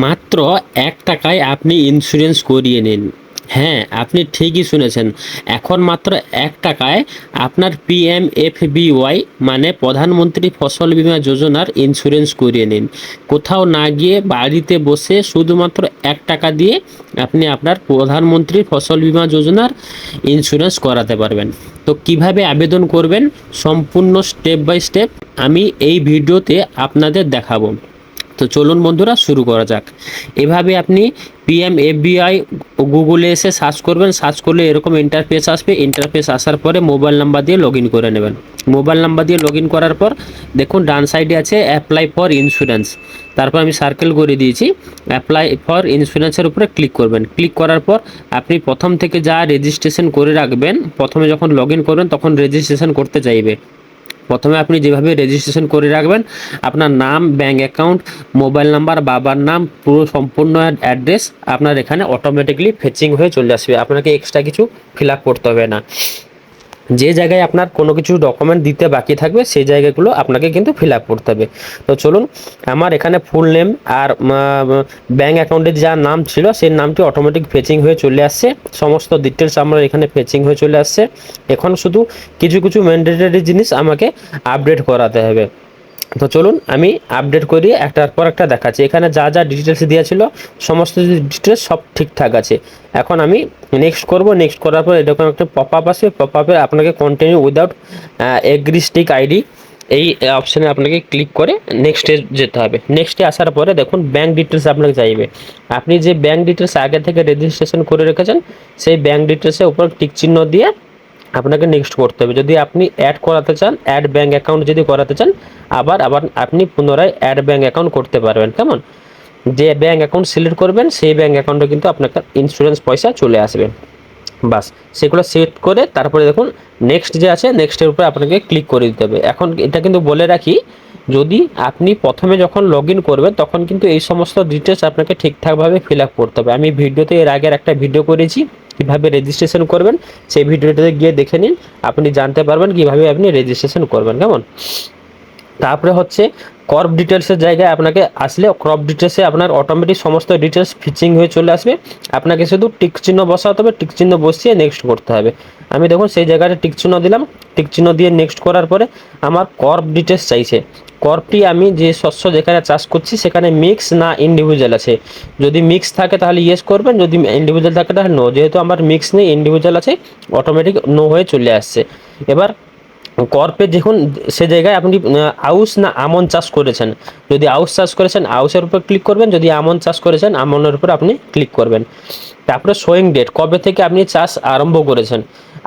মাত্র ১ টাকায় আপনি ইন্স্যুরেন্স করিয়ে নিন। হ্যাঁ, আপনি ঠিকই শুনেছেন। এখন মাত্র ১ টাকায় আপনার পিএমএফবিওয়াই মানে প্রধানমন্ত্রী ফসল বীমা যোজনার ইন্স্যুরেন্স করিয়ে নিন। কোথাও না গিয়ে বাড়িতে বসে শুধুমাত্র ১ টাকা দিয়ে আপনি আপনার প্রধানমন্ত্রী ফসল বীমা যোজনার ইন্স্যুরেন্স করাতে পারবেন। তো কিভাবে আবেদন করবেন সম্পূর্ণ স্টেপ বাই স্টেপ আমি এই ভিডিওতে আপনাদের দেখাবো। তো চলুন বন্ধুরা শুরু করা যাক। এভাবে আপনি পিএমএফবিওয়াই গুগলে এসে সার্চ করবেন, সার্চ করলে এরকম ইন্টারফেস আসবে। ইন্টারফেস আসার পরে মোবাইল নাম্বার দিয়ে লগ ইন করে নেবেন। মোবাইল নাম্বার দিয়ে লগ ইন করার পর দেখুন ডান সাইডে আছে অ্যাপ্লাই ফর ইন্স্যুরেন্স, তারপর আমি সার্কেল করে দিয়েছি। অ্যাপ্লাই ফর ইন্স্যুরেন্সের উপরে ক্লিক করবেন। ক্লিক করার পর আপনি প্রথম থেকে যা রেজিস্ট্রেশন করে রাখবেন, প্রথমে যখন লগ ইন করবেন তখন রেজিস্ট্রেশন করতে চাইবে। প্রথমে আপনি যেভাবে রেজিস্ট্রেশন করে রাখবেন, আপনার নাম, ব্যাঙ্ক অ্যাকাউন্ট, মোবাইল নাম্বার, বাবার নাম, পুরো সম্পূর্ণ অ্যাড্রেস আপনার এখানে অটোমেটিকলি ফেচিং হয়ে চলে আসবে। আপনাকে এক্সট্রা কিছু ফিল আপ করতে হবে না। যে জায়গায় আপনার কোনো কিছু ডকুমেন্ট দিতে বাকি থাকবে সেই জায়গাগুলো আপনাকে কিন্তু ফিল আপ করতে হবে। তো চলুন, আমার এখানে ফুল নেম আর ব্যাঙ্ক অ্যাকাউন্টের যা নাম ছিল সেই নামটি অটোমেটিক ফেচিং হয়ে চলে আসছে। সমস্ত ডিটেলস আমার এখানে ফেচিং হয়ে চলে আসছে। এখন শুধু কিছু কিছু ম্যান্ডেটরি জিনিস আমাকে আপডেট করাতে হবে। তো চলুন আমি আপডেট করিয়ে একটার পর একটা দেখাচ্ছি। এখানে যা যা ডিটেলস দেওয়া ছিল সমস্ত ডিটেলস সব ঠিকঠাক আছে। এখন আমি নেক্সট করব। নেক্সট করার পর এরকম একটা পপ আপ আসবে। পপ আপে আপনাকে কন্টিনিউ উইদাউট এগ্রিস্টিক আইডি এই অপশানে আপনাকে ক্লিক করে নেক্সটে যেতে হবে। নেক্সটে আসার পরে দেখুন ব্যাঙ্ক ডিটেলস আপনাকে চাইবে। আপনি যে ব্যাঙ্ক ডিটেলস আগে থেকে রেজিস্ট্রেশন করে রেখেছেন সেই ব্যাঙ্ক ডিটেলসের উপর টিক চিহ্ন দিয়ে আপনাকে নেক্সট করতে হবে। যদি আপনি অ্যাড করাতে চান, অ্যাড ব্যাঙ্ক অ্যাকাউন্ট যদি করাতে চান, আবার আপনি পুনরায় অ্যাড ব্যাঙ্ক অ্যাকাউন্ট করতে পারবেন। কেমন? যে ব্যাঙ্ক অ্যাকাউন্ট সিলেক্ট করবেন সেই ব্যাঙ্ক অ্যাকাউন্টে কিন্তু আপনার ইন্স্যুরেন্স পয়সা চলে আসবে। বাস, সেগুলো সেট করে তারপরে দেখুন নেক্সট যে আছে নেক্সটের উপরে আপনাকে ক্লিক করে দিতে হবে। এখন এটা কিন্তু বলে রাখি, যদি আপনি প্রথমে যখন লগ ইন করবেন তখন কিন্তু এই সমস্ত ডিটেলস আপনাকে ঠিকঠাকভাবে ফিল আপ করতে হবে। আমি ভিডিওতে এর আগের একটা ভিডিও করেছি কীভাবে রেজিস্ট্রেশন করবেন, সেই ভিডিওটাতে গিয়ে দেখে নিন, আপনি জানতে পারবেন কীভাবে আপনি রেজিস্ট্রেশন করবেন। কেমন? তারপরে হচ্ছে ক্রপ ডিটেলসের জায়গায় আপনাকে আসলে ক্রপ ডিটেলসে আপনার অটোমেটিক সমস্ত ডিটেলস ফিচিং হয়ে চলে আসবে। আপনাকে শুধু টিক চিহ্ন বসাতে হবে, টিক চিহ্ন বসিয়ে নেক্সট করতে হবে। আমি দেখুন সেই জায়গাটা টিক চিহ্ন দিলাম। টিক চিহ্ন দিয়ে নেক্সট করার পরে আমার ক্রপ ডিটেলস চাইছে। ক্রপটি আমি যে শস্য যেখানে চাষ করছি সেখানে মিক্স না ইন্ডিভিজুয়াল আছে। যদি মিক্স থাকে তাহলে ইয়েস করবেন, যদি ইন্ডিভিজুয়াল থাকে তাহলে নো। যেহেতু আমার মিক্স নেই, ইন্ডিভিজুয়াল আছে, অটোমেটিক নো হয়ে চলে আসছে। এবার করপে দেখুন সে জায়গায় আপনি আউশ না আমন চাষ করেছেন। যদি আউশ চাষ করেছেন আউশের উপর ক্লিক করবেন, যদি আমন চাষ করেছেন আমনের উপর আপনি ক্লিক করবেন। তারপরে শোয়িং ডেট, কবে থেকে আপনি চাষ আরম্ভ করেছেন।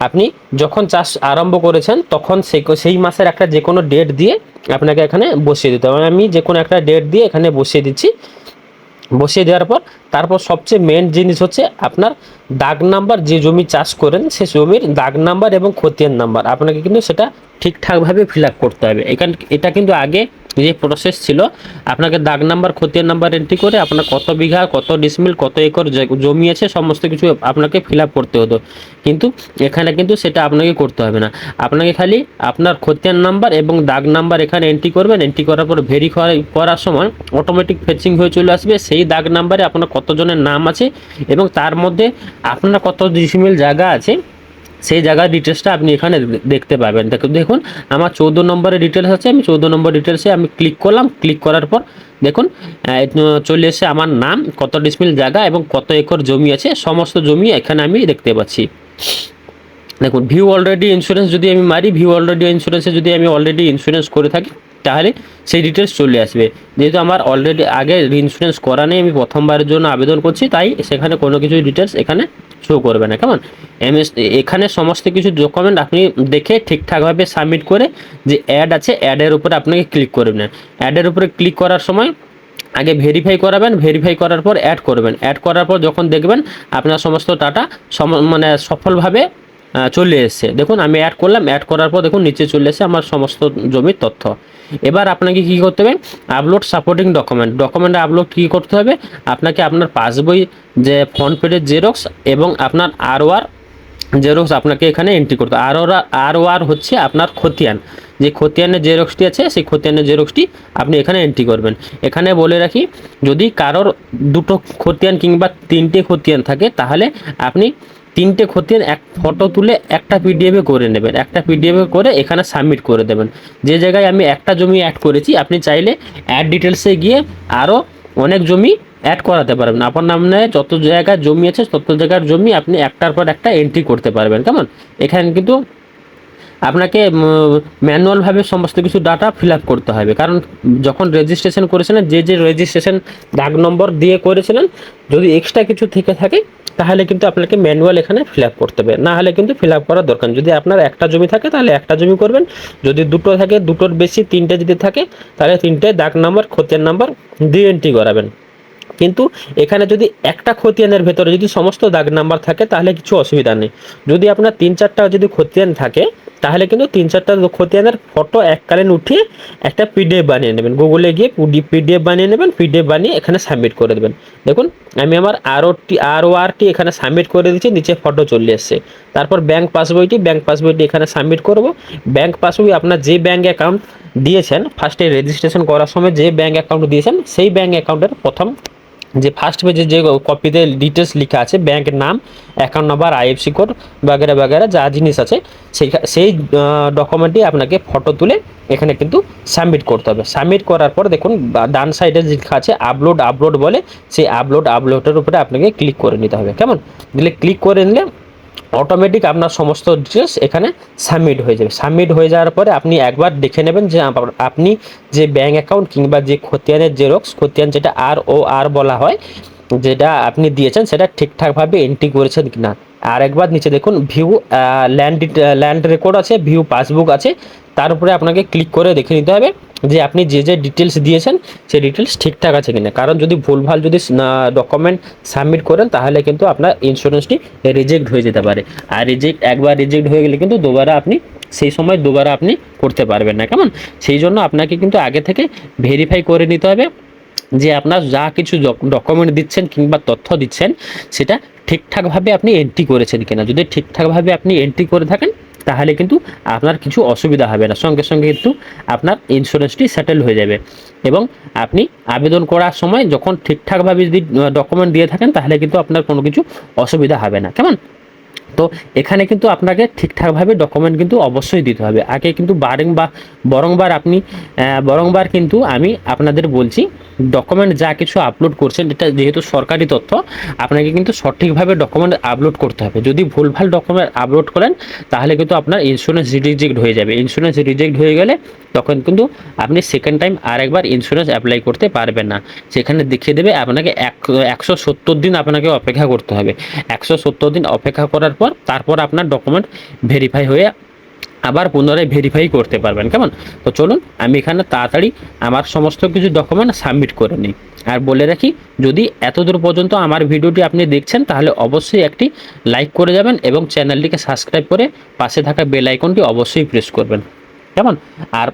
আপনি যখন চাষ আরম্ভ করেছেন তখন সেই মাসের একটা যে কোনো ডেট দিয়ে আপনাকে এখানে বসিয়ে দিতে হবে। আমি যে কোনো একটা ডেট দিয়ে এখানে বসিয়ে দিচ্ছি। বসিয়ে দেওয়ার পর তারপর সবচেয়ে মেন জিনিস হচ্ছে আপনার দাগ নাম্বার, যে জমি চাষ করেন সে জমির দাগ নাম্বার এবং খতিয়ান নাম্বার আপনাকে কিন্তু সেটা ঠিকঠাকভাবে ফিল আপ করতে হবে। এটা কিন্তু আগে যে প্রসেস ছিল, আপনাকে দাগ নাম্বার, খতিয়ান নাম্বার এন্ট্রি করে আপনার কত বিঘা, কত ডিসমিল, কত একর জমি আছে সমস্ত কিছু আপনাকে ফিল আপ করতে হতো। কিন্তু এখানে কিন্তু সেটা আপনাকে করতে হবে না। আপনাকে খালি আপনার খতিয়ান নাম্বার এবং দাগ নাম্বার এখানে এন্ট্রি করবেন। এন্ট্রি করার পর ভেরিফাই করার সময় অটোমেটিক ফেচিং হয়ে চলে আসবে সেই দাগ নাম্বারে আপনার কতজনের নাম আছে এবং তার মধ্যে আপনার কত ডিসিমিল জায়গা আছে সেই জায়গার ডিটেলসটা আপনি এখানে দেখতে পাবেন। দেখুন আমার 14 নম্বরের ডিটেলস আছে। আমি 14 নম্বর ডিটেলসে আমি ক্লিক করলাম। ক্লিক করার পর দেখুন চলে এসে আমার নাম, কত ডিসমিল জায়গা এবং কত একর জমি আছে সমস্ত জমি এখানে আমি দেখতে পাচ্ছি। দেখুন ভিউ অলরেডি ইন্স্যুরেন্স যদি আমি মারি, ভিউ অলরেডি ইন্স্যুরেন্সে যদি আমি অলরেডি ইন্স্যুরেন্স করে থাকি তাহলে সেই ডিটেলস চলে আসবে। যেহেতু আমার অলরেডি আগে ইন্স্যুরেন্স করা নেই, আমি প্রথমবারের জন্য আবেদন করছি, তাই সেখানে কোনো কিছু ডিটেলস এখানে শো করবে না। কেমন? এখানে সমস্ত কিছু ডকুমেন্ট আপনি দেখে ঠিকঠাকভাবে সাবমিট করে যে অ্যাড আছে অ্যাডের উপরে আপনাকে ক্লিক করবেন। অ্যাডের উপরে ক্লিক করার সময় আগে ভেরিফাই করাবেন, ভেরিফাই করার পর অ্যাড করবেন। অ্যাড করার পর যখন দেখবেন আপনার সমস্ত ডাটা সফলভাবে চলে এসছে। দেখুন আমি অ্যাড করলাম, অ্যাড করার পর দেখুন নিচে চলে এসে আমার সমস্ত জমির তথ্য। এবার আপনাকে কী করতে হবে, আপলোড সাপোর্টিং ডকুমেন্ট আপলোড কী করতে হবে, আপনাকে আপনার পাসবই, যে ফ্রন্ট পেজের জেরক্স এবং আপনার আরওআর জেরক্স আপনাকে এখানে এন্ট্রি করতে হবে। আরওআর হচ্ছে আপনার খতিয়ান। যে খতিয়ানের জেরক্সটি আছে সেই খতিয়ানের জেরক্সটি আপনি এখানে এন্ট্রি করবেন। এখানে বলে রাখি, যদি কারোর দুটো খতিয়ান কিংবা তিনটে খতিয়ান থাকে তাহলে আপনি তিনটে খতিয়ান এক ফটো তুলে একটা পিডিএফে করে নেবেন, একটা পিডিএফে করে এখানে সাবমিট করে দেবেন। যে জায়গায় আমি একটা জমি অ্যাড করেছি আপনি চাইলে অ্যাড ডিটেলসে গিয়ে আরও অনেক জমি অ্যাড করাতে পারবেন। আপনার নামে যত জায়গায় জমি আছে তত জায়গার জমি আপনি একটার পর একটা এন্ট্রি করতে পারবেন। কেমন, এখানে কিন্তু আপনাকে ম্যানুয়ালভাবে সমস্ত কিছু ডাটা ফিল আপ করতে হবে, কারণ যখন রেজিস্ট্রেশন করেছিলেন যে রেজিস্ট্রেশন দাগ নম্বর দিয়ে করেছিলেন, যদি এক্সট্রা কিছু থেকে থাকে তাহলে কিন্তু আপনাকে ম্যানুয়াল এখানে ফিল আপ করতে হবে, না হলে কিন্তু ফিল আপ করার দরকার। যদি আপনার একটা জমি থাকে তাহলে একটা জমি করবেন, যদি দুটো থাকে দুটোর বেশি, তিনটে যদি থাকে তাহলে তিনটে দাগ নম্বর খতিয়ান নাম্বার দিয়ে এন্ট্রি করাবেন। কিন্তু এখানে যদি একটা খতিয়ানের ভেতরে যদি সমস্ত দাগ নাম্বার থাকে তাহলে কিছু অসুবিধা নেই। যদি আপনার 3-4টা যদি খতিয়ান থাকে তাহলে কিন্তু 3-4টা খতিয়ানের ফটো এককালীন উঠিয়ে একটা পিডিএফ বানিয়ে নেবেন, গুগলে গিয়ে পিডিএফ বানিয়ে নেবেন, পিডিএফ বানিয়ে এখানে সাবমিট করে দেবেন। দেখুন আমি আমার আরওআরটি এখানে সাবমিট করে দিচ্ছি, নিচে ফটো চলে এসছে। তারপর ব্যাংক পাসবইটি এখানে সাবমিট করব। ব্যাংক পাসবই আপনার যে ব্যাংক অ্যাকাউন্ট দিয়েছেন, ফার্স্টে রেজিস্ট্রেশন করার সময় যে ব্যাংক অ্যাকাউন্ট দিয়েছেন সেই ব্যাংক অ্যাকাউন্টের প্রথম যে ফার্স্ট পেজে যে কপিতে ডিটেলস লেখা আছে, ব্যাংকের নাম, অ্যাকাউন্ট নাম্বার, আইএফসি কোড বাগেরা বাগেরা যা জিনিস আছে সেই ডকুমেন্টটি আপনাকে ফটো তুলে এখানে কিন্তু সাবমিট করতে হবে। সাবমিট করার পর দেখুন ডান সাইডে লেখা আছে আপলোড বলে, সেই আপলোডের উপরে আপনাকে ক্লিক করে নিতে হবে। কেমন, দিলে ক্লিক করে নিলে অটোমেটিক আপনার সমস্ত ডিটেলস এখানে সাবমিট হয়ে যাবে। সাবমিট হয়ে যাওয়ার পরে আপনি একবার দেখে নেবেন যে আপনি যে ব্যাঙ্ক অ্যাকাউন্ট কিংবা যে খতিয়ানের জেরক্স, খতিয়ান যেটা আর বলা হয়, যেটা আপনি দিয়েছেন সেটা ঠিকঠাকভাবে এন্ট্রি করেছেন কিনা। আর একবার নিচে দেখুন ভিউ ল্যান্ড রেকর্ড আছে, ভিউ পাসবুক আছে, তার উপরে আপনাকে ক্লিক করে দেখে নিতে হবে যে আপনি যে ডিটেলস দিয়েছেন সেই ডিটেলস ঠিকঠাক আছে কিনা। কারণ যদি ভুলভাল যদি ডকুমেন্ট সাবমিট করেন তাহলে কিন্তু আপনার ইন্স্যুরেন্সটি রিজেক্ট হয়ে যেতে পারে। আর একবার রিজেক্ট হয়ে গেলে কিন্তু সেই সময় দুবারা আপনি করতে পারবেন না। কেমন, সেই জন্য আপনাকে কিন্তু আগে থেকে ভেরিফাই করে নিতে হবে যে আপনার যা কিছু ডকুমেন্ট দিচ্ছেন কিংবা তথ্য দিচ্ছেন সেটা ঠিকঠাকভাবে আপনি এন্ট্রি করেছেন কিনা। যদি ঠিকঠাকভাবে আপনি এন্ট্রি করে থাকেন তাহলে কিন্তু আপনার কিছু অসুবিধা হবে না, সঙ্গে সঙ্গে কিন্তু আপনার ইন্স্যুরেন্সটি সেটেল হয়ে যাবে। এবং আপনি আবেদন করার সময় যখন ঠিকঠাকভাবে যদি ডকুমেন্ট দিয়ে থাকেন তাহলে কিন্তু আপনার কোনো কিছু অসুবিধা হবে না। কেমন, তো এখানে কিন্তু আপনাকে ঠিকঠাকভাবে ডকুমেন্ট কিন্তু অবশ্যই দিতে হবে। আগে কিন্তু বরংবার কিন্তু আমি আপনাদের বলছি, ডকুমেন্ট যা কিছু আপলোড করছেন এটা যেহেতু সরকারি তথ্য, আপনাকে কিন্তু সঠিকভাবে ডকুমেন্ট আপলোড করতে হবে। যদি ভুলভাল ডকুমেন্ট আপলোড করেন তাহলে কিন্তু আপনার ইন্স্যুরেন্স রিজেক্ট হয়ে যাবে। ইন্স্যুরেন্স রিজেক্ট হয়ে গেলে তখন কিন্তু আপনি সেকেন্ড টাইম আরেকবার ইন্স্যুরেন্স অ্যাপ্লাই করতে পারবেন না। সেখানে দেখিয়ে দেবে আপনাকে 170 দিন আপনাকে অপেক্ষা করতে হবে। 170 দিন অপেক্ষা করার পর তারপর আপনার ডকুমেন্ট ভেরিফাই হয়ে আবার পুনরায় ভেরিফাই করতে পারবেন। কেমন, তো চলুন আমি এখানে তাড়াতাড়ি আমার সমস্ত কিছু ডকুমেন্ট সাবমিট করে নিই। আর বলে রাখি, যদি এতদূর পর্যন্ত আমার ভিডিওটি আপনি দেখছেন তাহলে অবশ্যই একটি লাইক করে যাবেন এবং চ্যানেলটিকে সাবস্ক্রাইব করে পাশে থাকা বেল আইকনটি অবশ্যই প্রেস করবেন। কেমন, আর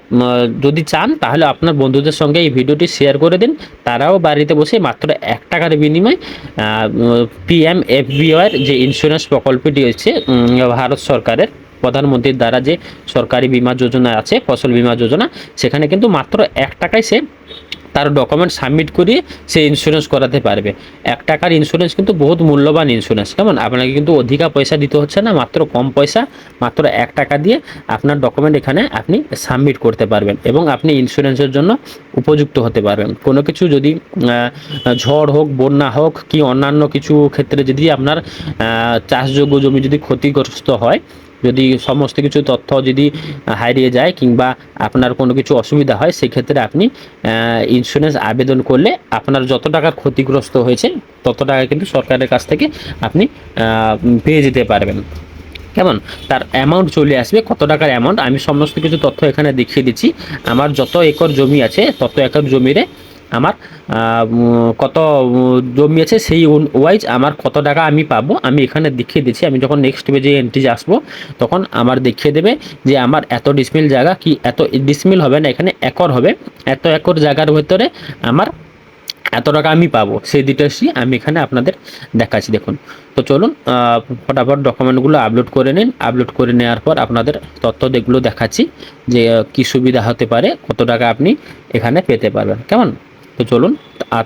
যদি চান তাহলে আপনার বন্ধুদের সঙ্গে এই ভিডিওটি শেয়ার করে দিন, তারাও বাড়িতে বসে মাত্র 1 টাকার বিনিময়ে PMFBY যে ইন্স্যুরেন্স প্রকল্পটি হচ্ছে ভারত সরকারের প্রধানমন্ত্রীর দ্বারা যে সরকারি বীমা যোজনা আছে, ফসল বীমা যোজনা, সেখানে কিন্তু মাত্র 1 টাকায় সে তার ডকুমেন্ট সাবমিট করিয়ে সে ইন্স্যুরেন্স করাতে পারবে। 1 টাকার ইন্স্যুরেন্স কিন্তু বহুত মূল্যবান ইন্স্যুরেন্স। কেমন, আপনাকে কিন্তু অধিকা পয়সা দিতে হচ্ছে না, মাত্র কম পয়সা, মাত্র 1 টাকা দিয়ে আপনার ডকুমেন্ট এখানে আপনি সাবমিট করতে পারবেন এবং আপনি ইন্স্যুরেন্সের জন্য উপযুক্ত হতে পারবেন। কোনো কিছু যদি ঝড় হোক, বন্যা হোক কি অন্যান্য কিছু ক্ষেত্রে যদি আপনার চাষযোগ্য জমি যদি ক্ষতিগ্রস্ত হয়, যদি সমস্ত কিছু তথ্য যদি হারিয়ে যায় কিংবা আপনার কোনো কিছু অসুবিধা হয়, সেক্ষেত্রে আপনি ইন্স্যুরেন্স আবেদন করলে আপনার যত টাকার ক্ষতিগ্রস্ত হয়েছে তত টাকা কিন্তু সরকারের কাছ থেকে আপনি পেয়ে যেতে পারবেন। কেমন, তার অ্যামাউন্ট চলে আসবে, কত টাকার অ্যামাউন্ট আমি সমস্ত কিছু তথ্য এখানে দেখিয়ে দিচ্ছি। আমার যত একর জমি আছে তত একর জমিরে আমার কত জমি আছে সেই ওয়াইজ আমার কত টাকা আমি পাবো আমি এখানে দেখিয়ে দিচ্ছি। আমি যখন নেক্সট পেজে এন্ট্রি আসবো তখন আমার দেখিয়ে দেবে যে আমার এত ডিসমিল জায়গা, কি এত ডিসমিল হবে না, এখানে একর হবে, এত একর জায়গার ভেতরে আমার এত টাকা আমি পাবো, সেই ডিটেলসই আমি এখানে আপনাদের দেখাচ্ছি। দেখুন, তো চলুন ফটাফট ডকুমেন্টগুলো আপলোড করে নিন। আপলোড করে নেওয়ার পর আপনাদের তথ্য এগুলো দেখাচ্ছি যে কী সুবিধা হতে পারে, কত টাকা আপনি এখানে পেতে পারবেন। কেমন? তো চলুন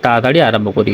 তাড়াতাড়ি আরম্ভ করি।